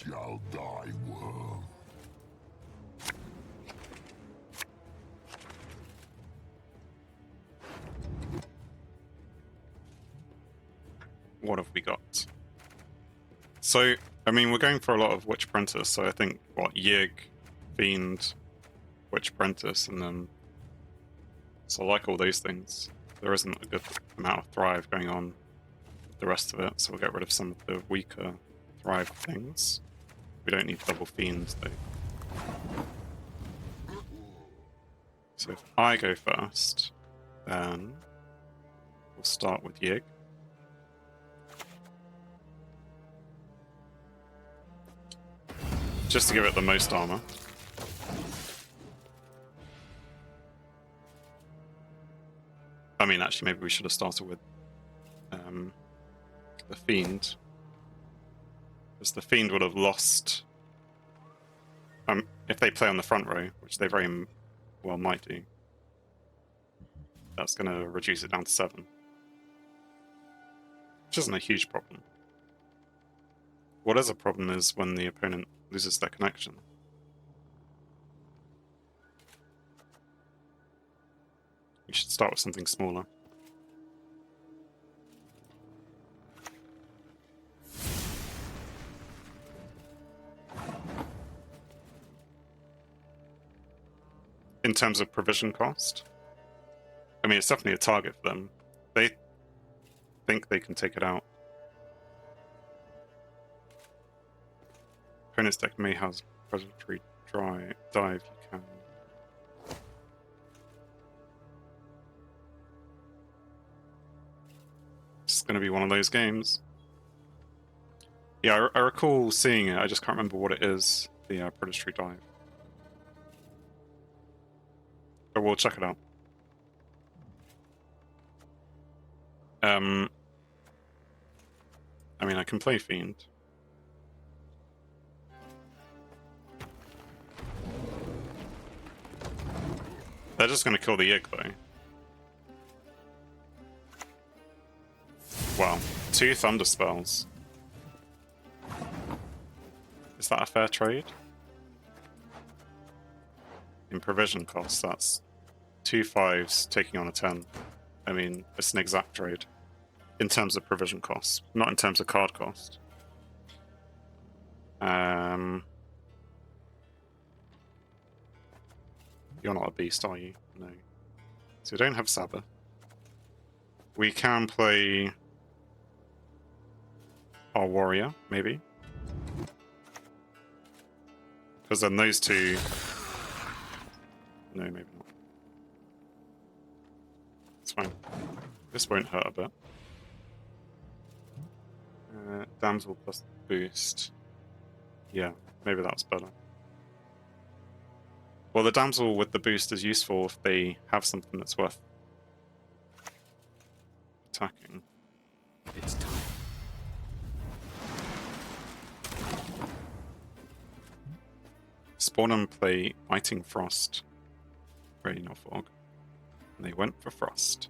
shall die, worm. What have we got? So, I mean, we're going for a lot of Witch Apprentice, so I think, what, Yig, Fiend, Witch Apprentice, and then... So I like all those things. There isn't a good amount of Thrive going on with the rest of it, so we'll get rid of some of the weaker Thrive things. We don't need double Fiends, though. So if I go first, then we'll start with Yig. Just to give it the most armor. I mean, actually, maybe we should have started with the Fiend. Because the Fiend would have lost... if they play on the front row, which they very well might do, that's going to reduce it down to 7. Which isn't a huge problem. What is a problem is when the opponent loses their connection. You should start with something smaller. In terms of provision cost, I mean, it's definitely a target for them. They think they can take it out. Opponent's deck may have predatory dive. You can. It's going to be one of those games. Yeah, I recall seeing it. I just can't remember what it is. The predatory dive. But we'll check it out. I mean, I can play Fiend. They're just going to kill the Yig, though. Wow, 2 Thunder Spells. Is that a fair trade? In provision costs, that's 2 5s taking on a 10. I mean, it's an exact trade. In terms of provision costs, not in terms of card cost. You're not a beast, are you? No. So we don't have Sabbath. We can play our warrior, maybe. Because then those two... No, maybe not. It's fine. This won't hurt a bit. Damsel plus boost. Yeah, maybe that's better. Well, the damsel with the boost is useful if they have something that's worth attacking. It's time. Spawn and play Biting Frost, Rain or Fog. And they went for Frost.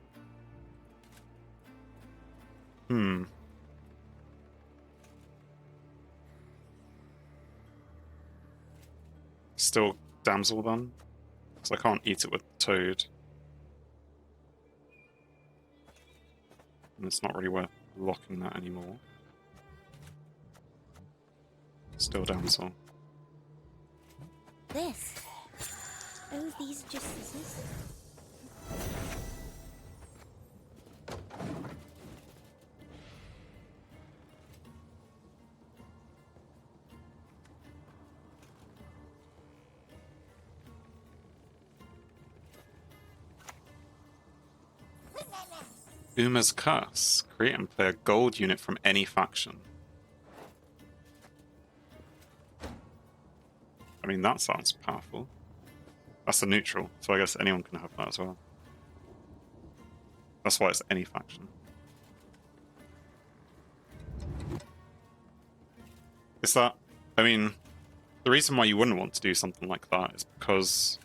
Still damsel then? Because I can't eat it with Toad. And it's not really worth locking that anymore. Still damsel. This. Oh, these are just scissors. Uma's Curse. Create and play a gold unit from any faction. I mean, that sounds powerful. That's a neutral, so I guess anyone can have that as well. That's why it's any faction. Is that... I mean, the reason why you wouldn't want to do something like that is because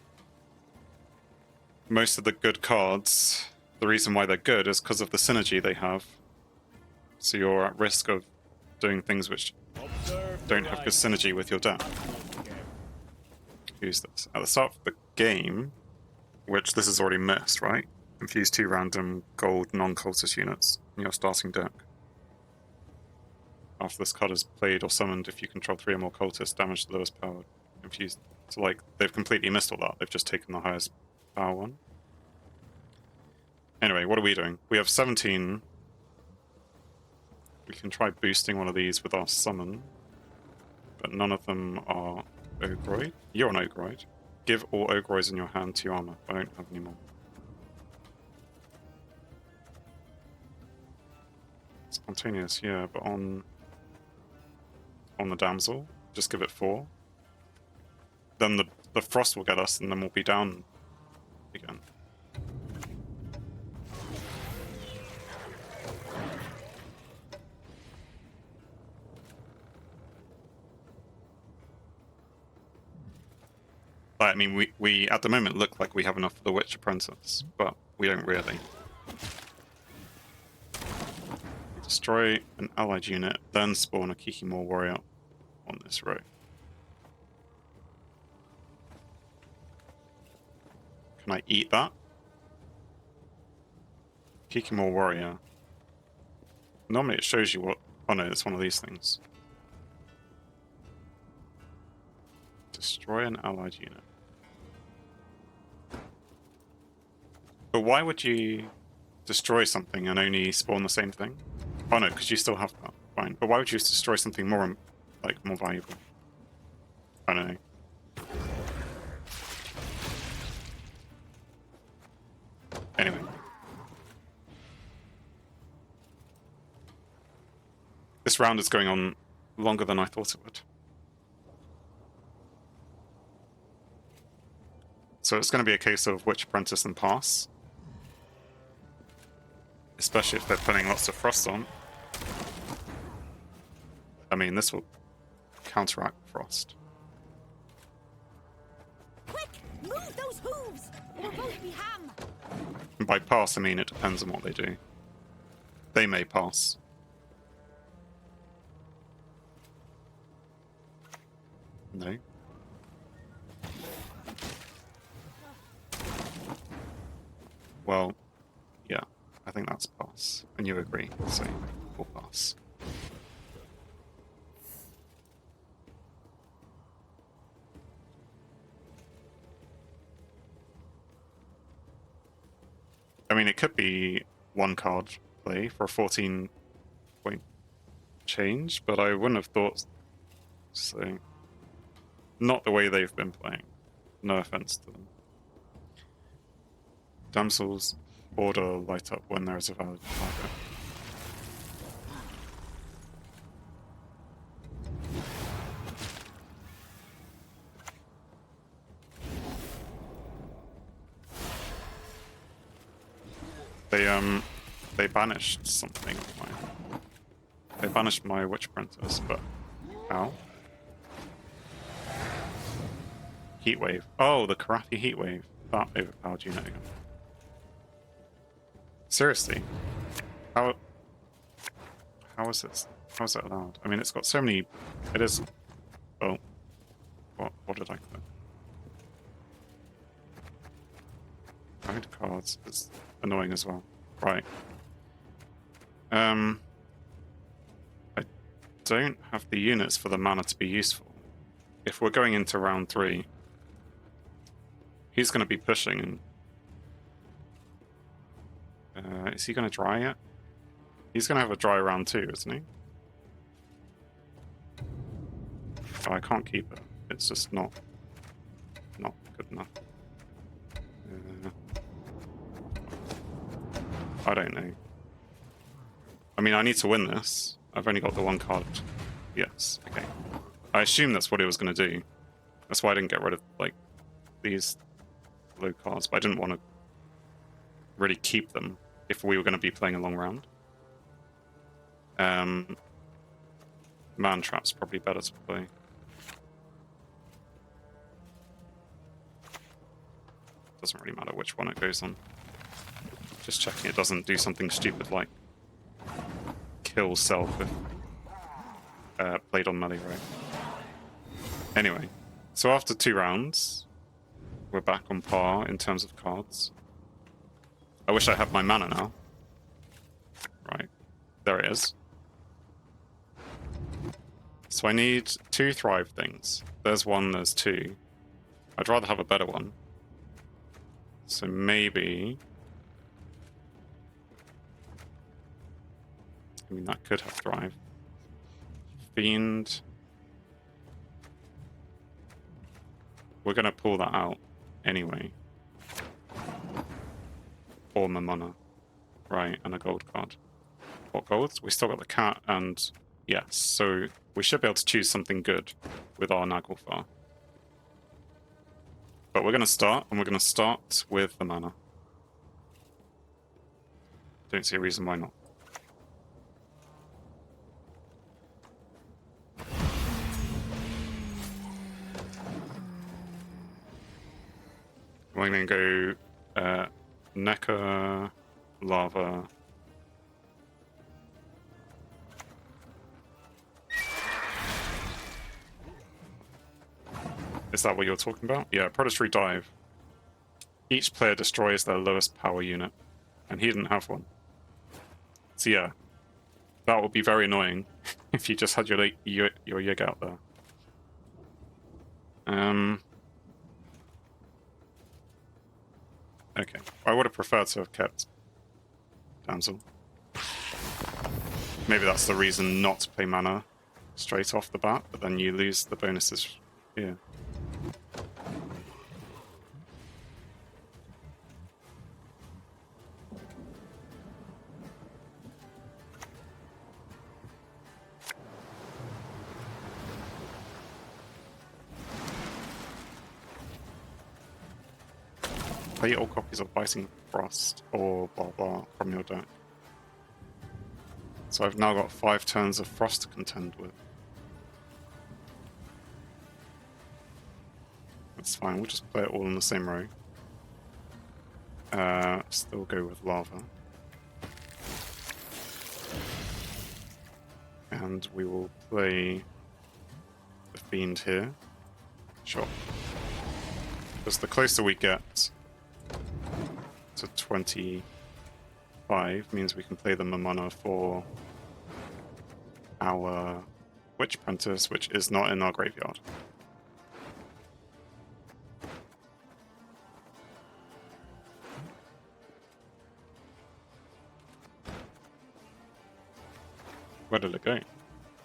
most of the good cards... The reason why they're good is because of the synergy they have. So you're at risk of doing things which don't have good synergy with your deck. Use this. At the start of the game, which this is already missed, right? Infuse 2 random gold non-cultist units in your starting deck. After this card is played or summoned, if you control 3 or more cultists, damage the lowest power infused. So, like, they've completely missed all that. They've just taken the highest power one. Anyway, what are we doing? We have 17. We can try boosting one of these with our summon, but none of them are Ogroid. You're an Ogroid. Give all Ogroids in your hand 2 armor. I don't have any more. Spontaneous, yeah, but on the damsel, just give it 4. Then the frost will get us, and then we'll be down again. I mean, we at the moment look like we have enough for the Witch Apprentice, but we don't really. Destroy an allied unit, then spawn a Kikimor warrior on this row. Can I eat that? Kikimor warrior. Normally it shows you what... Oh no, it's one of these things. Destroy an allied unit. But why would you destroy something and only spawn the same thing? Oh no, because you still have that. Fine. But why would you just destroy something more, like, more valuable? I don't know. Anyway. This round is going on longer than I thought it would. So it's going to be a case of Witch Apprentice and pass. Especially if they're putting lots of frost on. I mean, this will counteract frost. Quick! Move those hooves! Or we'll both be ham! And by pass, I mean it depends on what they do. They may pass. No. Well, yeah, I think that's pass. And you agree, so we'll pass. I mean, it could be one card play for a 14-point change, but I wouldn't have thought so. Not the way they've been playing. No offense to them. Damsels order light up when there is a valid target. They banished something of mine. They banished my Witch Apprentice, but how? Heatwave. Oh, the Karathi Heatwave. That overpowered unit again. Seriously? How is this? How is it allowed? I mean, it's got so many... It is... Oh. What did I click? Hide cards is annoying as well. Right. I don't have the units for the mana to be useful. If we're going into round 3, he's going to be pushing and... is he going to dry yet? He's going to have a dry round 2, isn't he? Oh, I can't keep it. It's just not good enough. I don't know. I mean, I need to win this. I've only got the one card. Yes, okay. I assume that's what he was going to do. That's why I didn't get rid of, like, these low cards, but I didn't want to really keep them if we were going to be playing a long round. Man Trap's probably better to play. Doesn't really matter which one it goes on. Just checking it doesn't do something stupid like kill self if played on melee, right? Anyway, so after 2 rounds, we're back on par in terms of cards. I wish I had my mana now. Right, there it is. So I need 2 thrive things. There's 1, there's 2. I'd rather have a better one. So maybe... I mean, that could have thrive. Fiend. We're going to pull that out anyway. Or my mana. Right, and a gold card. What golds? We still got the cat and... Yes, so we should be able to choose something good with our Naglfar. But we're going to start, and we're going to start with the mana. Don't see a reason why not. We're going to go Neca, Lava. Is that what you're talking about? Yeah, Predatory Dive. Each player destroys their lowest power unit, and he didn't have one. So yeah, that would be very annoying if you just had your Yig out there. Okay, I would have preferred to have kept Damsel. Maybe that's the reason not to play mana straight off the bat, but then you lose the bonuses here. Play all copies of Biting Frost or blah blah from your deck. So I've now got 5 turns of Frost to contend with. That's fine, we'll just play it all in the same row. Still go with Lava. And we will play the Fiend here. Sure. Because the closer we get to 25 means we can play the Mamana for our Witch Apprentice, which is not in our graveyard. Where did it go?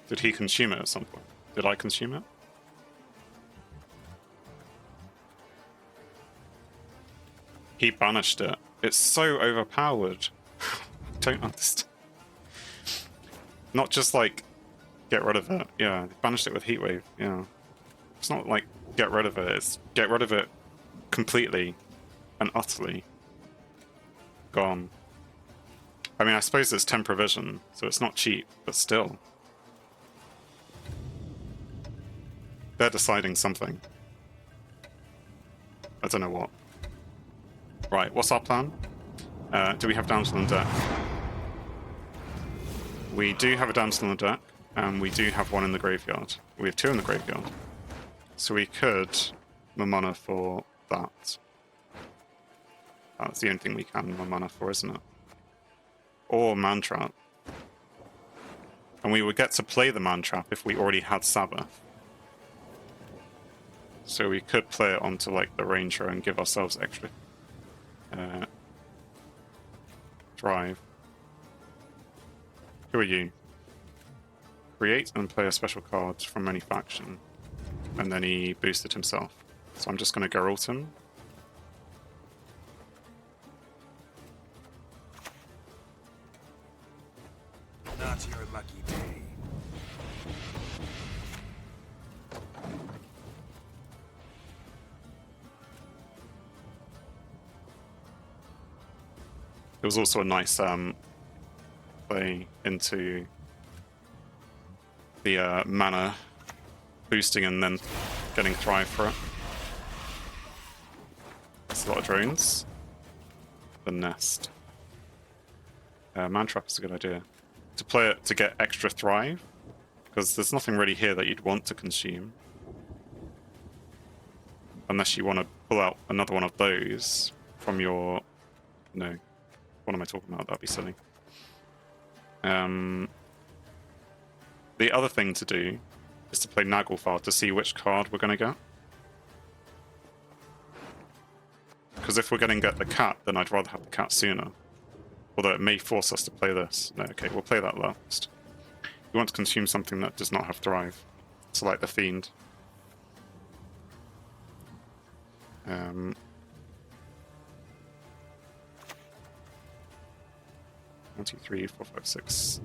Did he consume it at some point? Did I consume it? He banished it. It's so overpowered. Don't understand. Not just like get rid of it. Yeah, they banished it with Heatwave. Yeah. It's not like get rid of it. It's get rid of it completely and utterly. Gone. I mean, I suppose it's 10 provision, so it's not cheap, but still. They're deciding something. I don't know what. Right, what's our plan? Do we have Damsel in the deck? We do have a Damsel in the deck, and we do have 1 in the graveyard. We have 2 in the graveyard. So we could Mamana for that. That's the only thing we can Mamana for, isn't it? Or Mantrap. And we would get to play the Mantrap if we already had Sabbath. So we could play it onto like the Ranger and give ourselves extra drive. Who are you? Create and play a special card from any faction. And then he boosted himself. So I'm just going to Geralt him. Not your lucky day. It was also a nice play into the mana boosting and then getting Thrive for it. That's a lot of drones. The nest. Mantrap is a good idea. To play it to get extra Thrive, because there's nothing really here that you'd want to consume. unless you want to pull out another one of those from your... No. What am I talking about? That'd be silly. The other thing to do is to play Naglfar to see which card we're going to get. Because if we're going to get the cat, then I'd rather have the cat sooner. Although it may force us to play this. No, okay, we'll play that last. You want to consume something that does not have Thrive. So like the Fiend. 1, 2, 3, 4, 5, 6,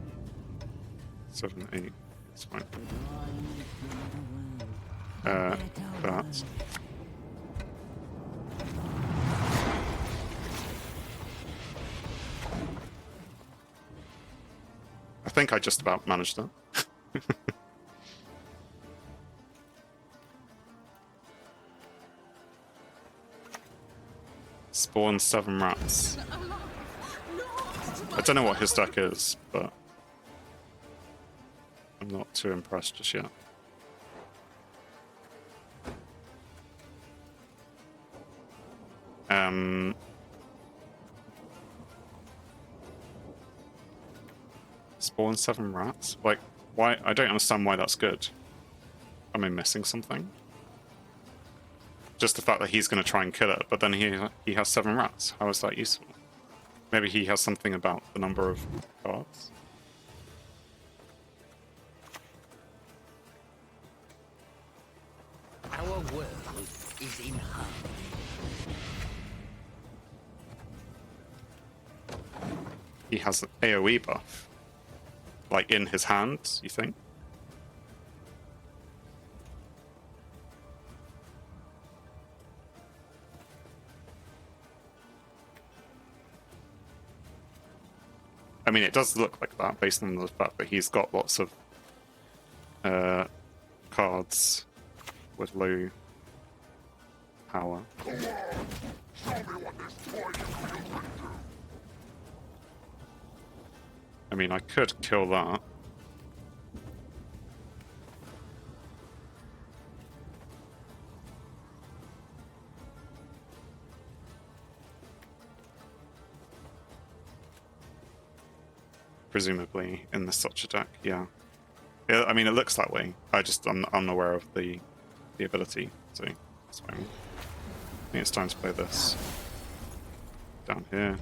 7, 8. It's fine. That. I think I just about managed that. Spawn 7 rats. I don't know what his deck is, but I'm not too impressed just yet. Spawn 7 rats? Like, why? I don't understand why that's good. Am I missing something? Just the fact that he's going to try and kill it, but then he has 7 rats. How is that useful? Maybe he has something about the number of cards. Our world is in harmony. He has an AoE buff. Like in his hand, you think? I mean, it does look like that based on the fact that he's got lots of cards with low power. Come on! Show me what this toy can do. I mean, I could kill that. Presumably in the such deck, yeah. Yeah, I mean, it looks that way. I'm unaware of the ability, so that's fine. I think it's time to play this down here,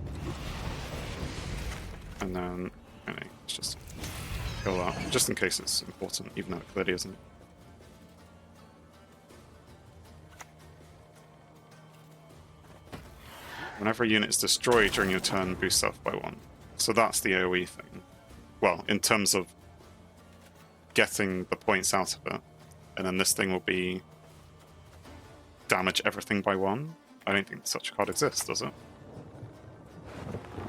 and then let's just kill that, just in case it's important, even though it clearly isn't. Whenever a unit is destroyed during your turn, boost self by 1. So that's the AoE thing. Well, in terms of getting the points out of it. And then this thing will be damage everything by 1. I don't think such a card exists, does it?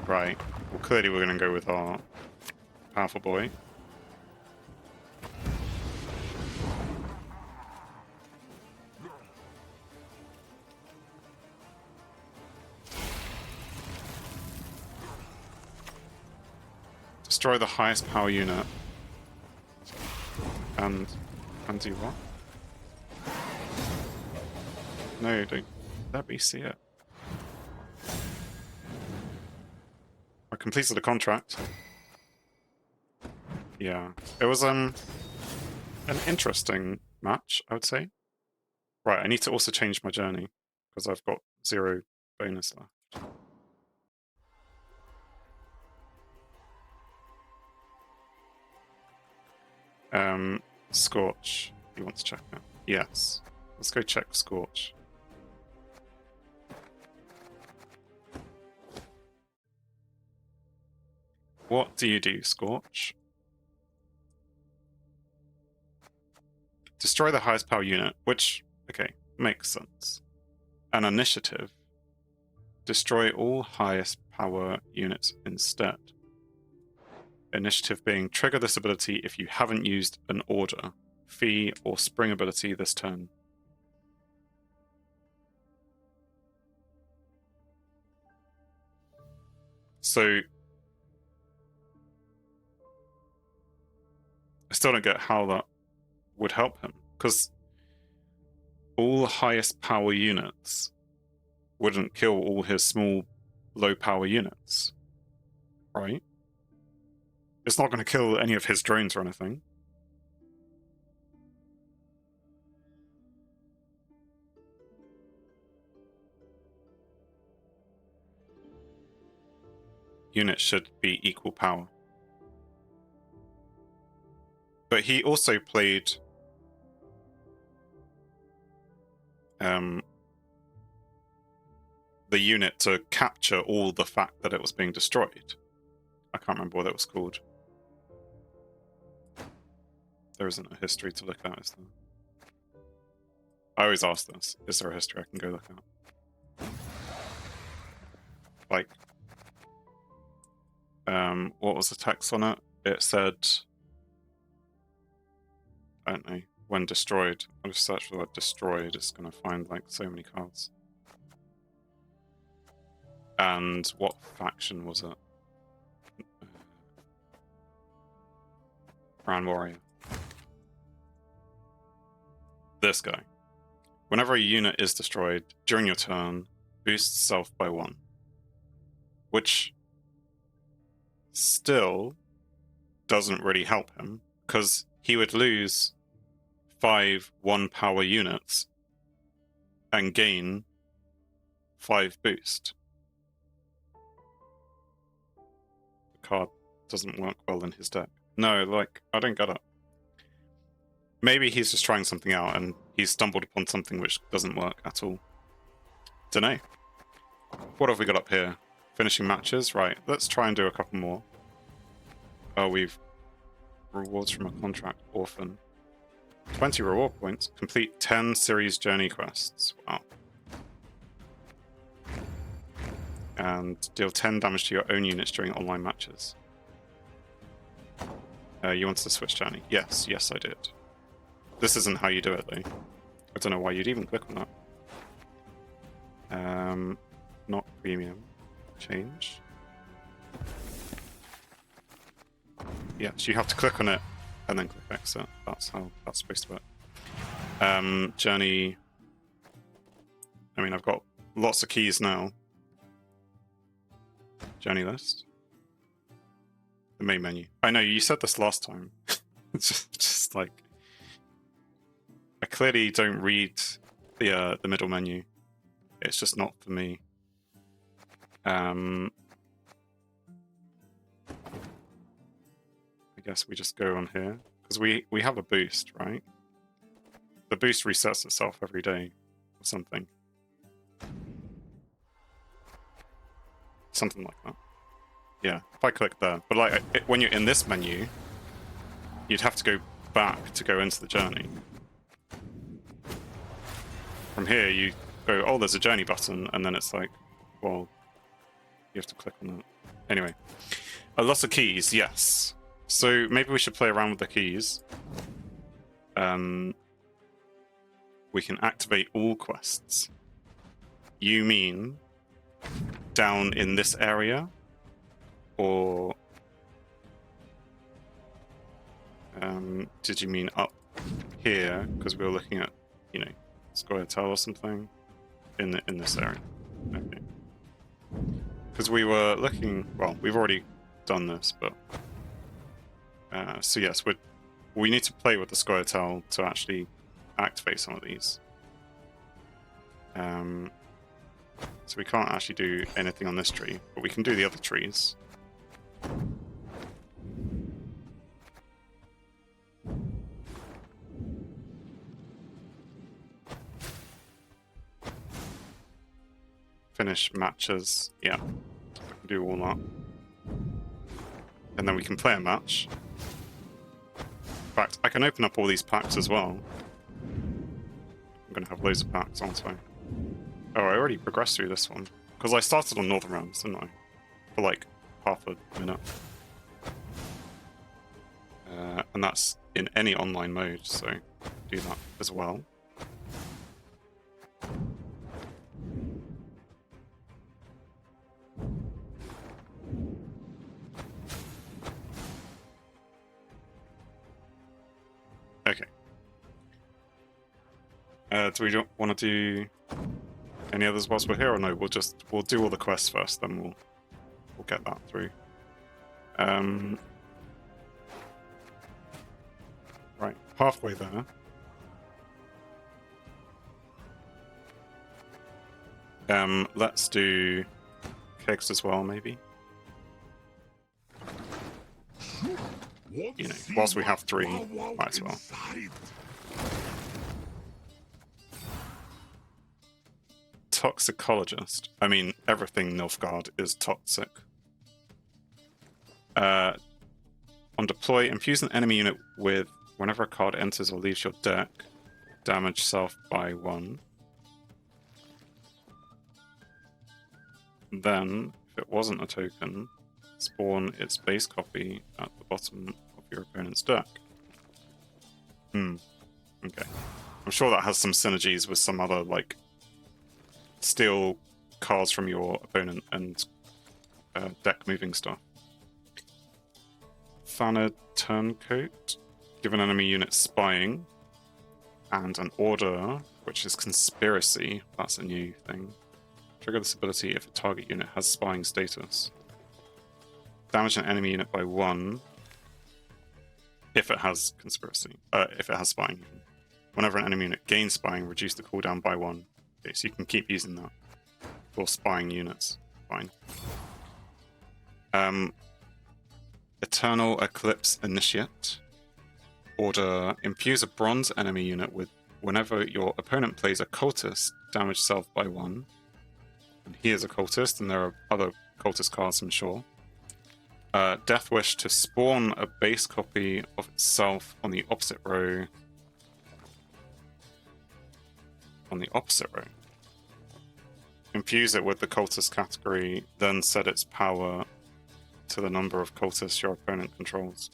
Right. Well, clearly we're going to go with our powerful boy. Destroy the highest power unit. And do what? No, don't let me see it. I completed the contract. Yeah. It was an interesting match, I would say. Right, I need to also change my journey because I've got 0 bonus left. Scorch. You want to check that? Yes. Let's go check Scorch. What do you do, Scorch? Destroy the highest power unit, which, okay, makes sense. An initiative. Destroy all highest power units instead. Initiative being trigger this ability if you haven't used an order, fee, or spring ability this turn. So I still don't get how that would help him, because all highest power units wouldn't kill all his small, low power units, right? It's not going to kill any of his drones or anything. Units should be equal power. But he also played the unit to capture all the fact that it was being destroyed. I can't remember what it was called. There isn't a history to look at, is there? I always ask this. Is there a history I can go look at? Like, what was the text on it? It said, I don't know, when destroyed. I'll just search for the word destroyed. It's going to find like so many cards. And what faction was it? Crown Warrior. This guy. Whenever a unit is destroyed during your turn, boosts self by 1. Which still doesn't really help him, because he would lose 5 1-power units and gain 5 boost. The card doesn't work well in his deck. No, like, I don't get it. Maybe he's just trying something out and he's stumbled upon something which doesn't work at all. Dunno. What have we got up here? Finishing matches? Right, let's try and do a couple more. Oh, we've... Rewards from a contract. Orphan. 20 reward points. Complete 10 series journey quests. Wow. And deal 10 damage to your own units during online matches. You wanted to switch journey? Yes, yes I did. This isn't how you do it though. I don't know why you'd even click on that. Not premium. Change. Yes, you have to click on it and then click exit. That's how that's supposed to work. Journey. I mean, I've got lots of keys now. Journey list. The main menu. I know you said this last time. It's just like I clearly don't read the middle menu. It's just not for me. I guess we just go on here because we have a boost, right? The boost resets itself every day or something. Something like that. Yeah, if I click there. But like when you're in this menu, you'd have to go back to go into the journey. From here, you go, oh, there's a journey button, and then it's like, well, you have to click on that. Anyway, a lot of keys, yes. So maybe we should play around with the keys. We can activate all quests. You mean down in this area? Or did you mean up here? Because we were looking at, you know, Square Hotel or something in this area. Okay. Because we were looking. Well, we've already done this, but so yes, we need to play with the Square Hotel to actually activate some of these. So we can't actually do anything on this tree, but we can do the other trees. Finish matches, yeah. I can do all that. And then we can play a match. In fact, I can open up all these packs as well. I'm gonna have loads of packs, aren't I? Oh, I already progressed through this one. Because I started on Northern Realms, didn't I? For like half a minute. And that's in any online mode, so do that as well. Okay. Do we want to do any others whilst we're here, or no? We'll do all the quests first, then we'll get that through. Right, halfway there. Let's do kegs as well, maybe. You know, whilst we have 3, might as well. Toxicologist. I mean, everything Nilfgaard is toxic. On deploy, infuse an enemy unit with whenever a card enters or leaves your deck, damage self by 1. Then, if it wasn't a token, spawn its base copy at the bottom of your opponent's deck. Okay. I'm sure that has some synergies with some other, like, steal cards from your opponent and deck moving stuff. Fanner Turncoat. Give an enemy unit spying. And an order, which is conspiracy. That's a new thing. Trigger this ability if a target unit has spying status. Damage an enemy unit by 1 if it has conspiracy. If it has spying. Whenever an enemy unit gains spying, reduce the cooldown by 1. Okay, so you can keep using that for spying units. Fine. Eternal Eclipse Initiate. Order, infuse a bronze enemy unit with whenever your opponent plays a cultist, damage self by 1. And he is a cultist, and there are other cultist cards, I'm sure. Death Wish to spawn a base copy of itself on the opposite row. On the opposite row. Infuse it with the cultist category, then set its power to the number of cultists your opponent controls.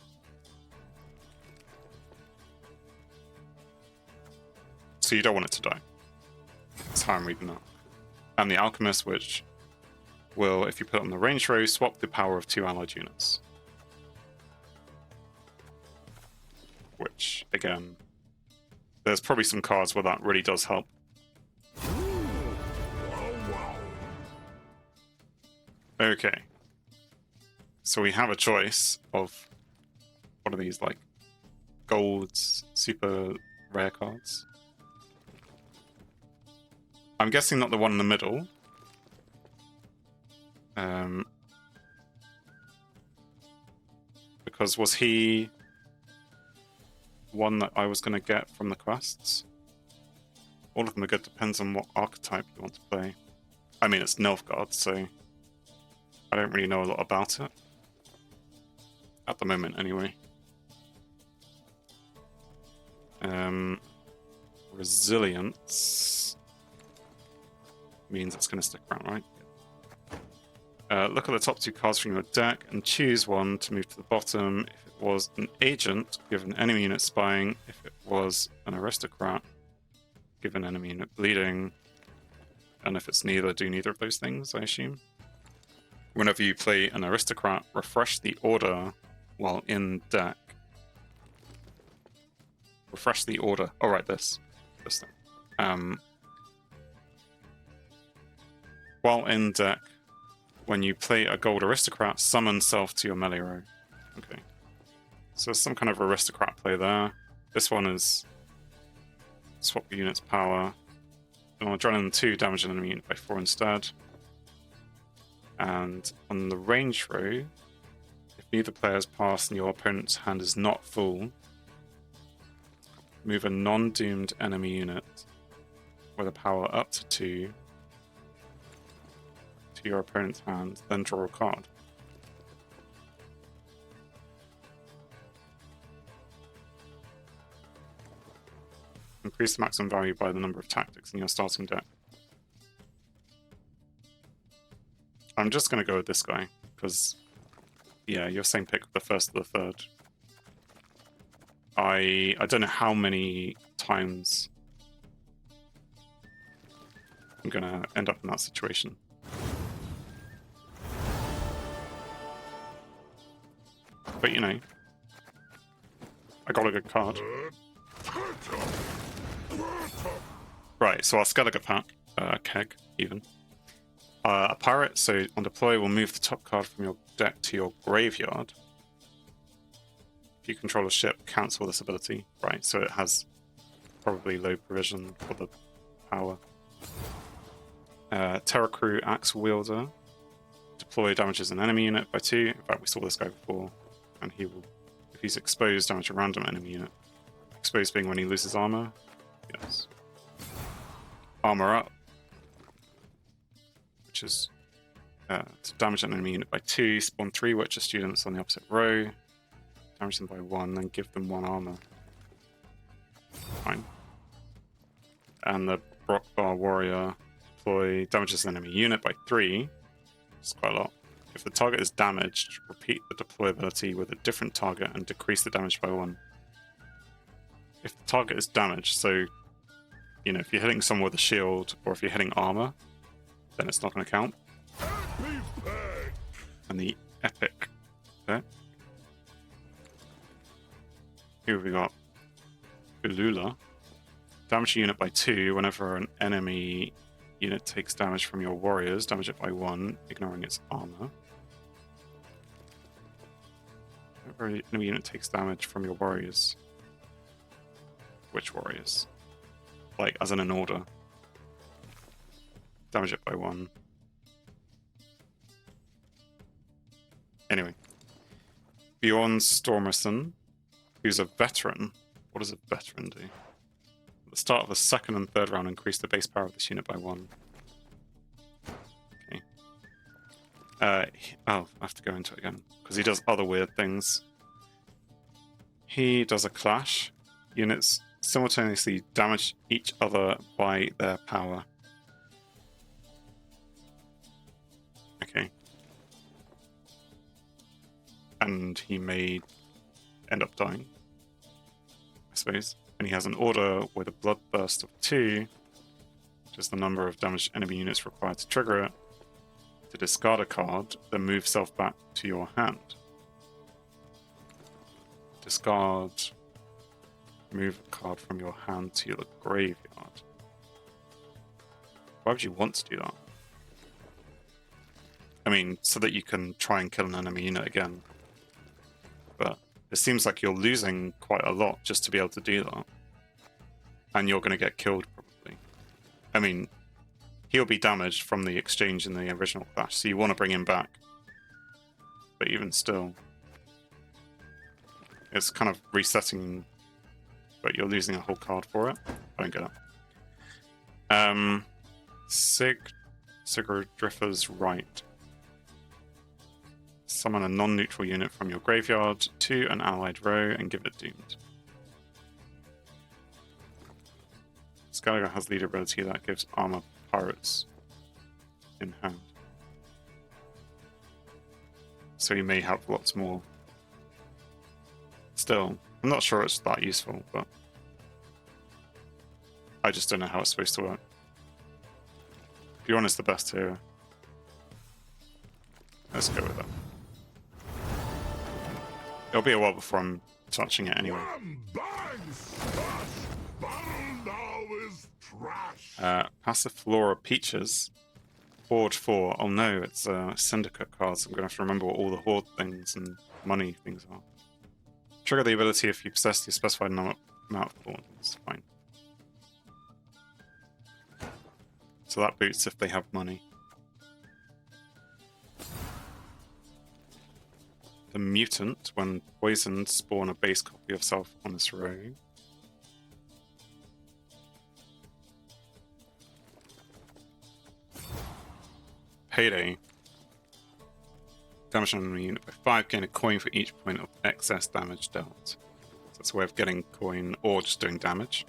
So you don't want it to die. That's how I'm reading that. And the Alchemist, which will, if you put it on the range row, swap the power of 2 allied units. Which, again, there's probably some cards where that really does help. Okay. So we have a choice of what are these, like, golds, super rare cards? I'm guessing not the one in the middle. Because was he one that I was going to get from the quests? All of them are good, depends on what archetype you want to play. I mean, it's Nilfgaard, so I don't really know a lot about it. At the moment, anyway. Resilience means it's going to stick around, right? Look at the top 2 cards from your deck and choose one to move to the bottom. If it was an agent, give an enemy unit spying. If it was an aristocrat, give an enemy unit bleeding. And if it's neither, do neither of those things, I assume. Whenever you play an aristocrat, refresh the order while in deck. Refresh the order. Oh, right, this thing. While in deck, when you play a gold aristocrat, summon self to your melee row. Okay. So some kind of aristocrat play there. This one is swap the unit's power. And on Adrenaline 2, damage an enemy unit by 4 instead. And on the range row, if neither player has passed and your opponent's hand is not full, move a non-doomed enemy unit with a power up to 2 to your opponent's hand, then draw a card. Increase the maximum value by the number of tactics in your starting deck. I'm just going to go with this guy, because, yeah, your same pick with the first or the third. I don't know how many times I'm going to end up in that situation. But, you know, I got a good card. Right, so our Skellige pack, keg, even. A pirate, so on deploy, will move the top card from your deck to your graveyard. If you control a ship, cancel this ability. Right, so it has probably low provision for the power. Terra Crew Axe Wielder. Deploy damages an enemy unit by 2. In fact, we saw this guy before. And he will, if he's exposed, damage a random enemy unit. Exposed being when he loses armor. Yes. Armor up. Which is to damage an enemy unit by 2. Spawn 3 Witcher students on the opposite row. Damage them by 1, then give them 1 armor. Fine. And the Brock Bar Warrior. Deploy damages an enemy unit by 3. It's quite a lot. If the target is damaged, repeat the deploy ability with a different target and decrease the damage by 1. If the target is damaged, so, you know, if you're hitting someone with a shield or if you're hitting armor, then it's not going to count. And the epic there. Here we got Ulula. Damage a unit by 2 whenever an enemy unit takes damage from your warriors. Damage it by 1, ignoring its armor. Whenever an enemy unit takes damage from your warriors. Which warriors? Like, as in an order. Damage it by 1. Anyway. Bjorn Stormerson, who's a veteran. What does a veteran do? At the start of the second and third round, increase the base power of this unit by 1. Okay. I have to go into it again, because he does other weird things. He does a clash. Units simultaneously damage each other by their power. Okay. And he may end up dying, I suppose. And he has an order with a bloodburst of 2, which is the number of damaged enemy units required to trigger it. To discard a card, then move self back to your hand. Discard, move a card from your hand to the graveyard. Why would you want to do that? I mean, so that you can try and kill an enemy unit again. But it seems like you're losing quite a lot just to be able to do that. And you're going to get killed, probably. I mean, he'll be damaged from the exchange in the original clash, so you want to bring him back. But even still, it's kind of resetting, but you're losing a whole card for it. I don't get it. Sigurd Drifter's Right. Summon a non-neutral unit from your graveyard to an allied row and give it Doomed. Skellige has leader ability that gives armor pirates in hand. So you may have lots more. Still, I'm not sure it's that useful, but I just don't know how it's supposed to work. Bjorn is the best here. Let's go with that. It'll be a while before I'm touching it anyway. Passiflora Peaches. Horde 4. Oh no, it's Syndicate cards. I'm going to have to remember what all the Horde things and money things are. Trigger the ability if you possess the specified amount of thorns. Fine. So that boots if they have money. The Mutant, when poisoned, spawn a base copy of self on this row. Payday. Damage on enemy unit by 5, gain a coin for each point of excess damage dealt. So that's a way of getting coin or just doing damage.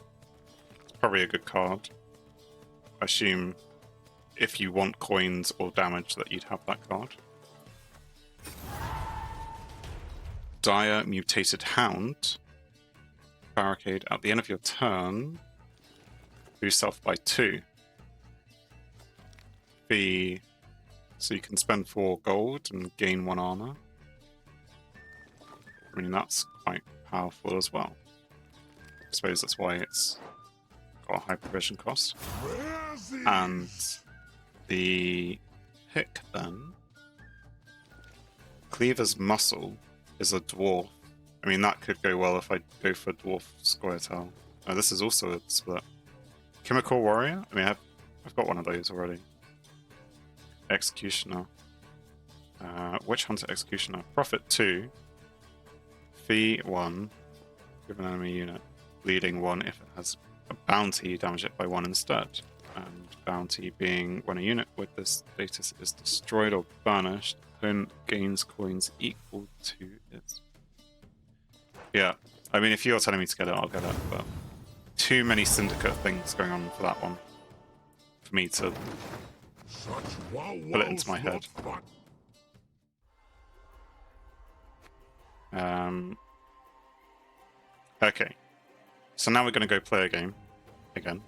It's probably a good card. I assume if you want coins or damage that you'd have that card. Dire Mutated Hound. Barricade. At the end of your turn, boost self by 2. So you can spend 4 gold and gain 1 armor. I mean, that's quite powerful as well. I suppose that's why it's got a high provision cost. Crazy. And the pick then, Cleaver's Muscle is a dwarf. I mean, that could go well if I go for Dwarf Squirtle. Oh, this is also a split. Chemical Warrior? I mean, I've got one of those already. Executioner. Witch Hunter Executioner. Profit 2. Fee 1. Give an enemy unit. Bleeding 1 if it has a bounty, damage it by 1 instead. And bounty being when a unit with this status is destroyed or banished, opponent gains coins equal to its. Yeah, I mean, if you're telling me to get it, I'll get it, but too many syndicate things going on for that one for me to Such wow put it into my head. Okay, so now we're going to go play a game again.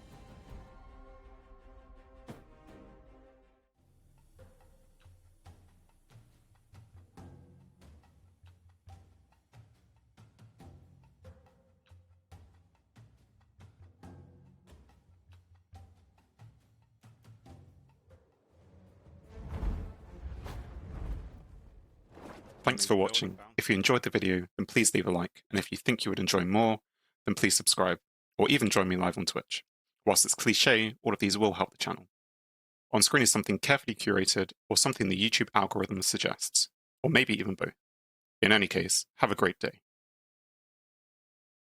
Thanks for watching. If you enjoyed the video, then please leave a like, and if you think you would enjoy more, then please subscribe, or even join me live on Twitch. Whilst it's cliche, all of these will help the channel. On screen is something carefully curated, or something the YouTube algorithm suggests, or maybe even both. In any case, have a great day.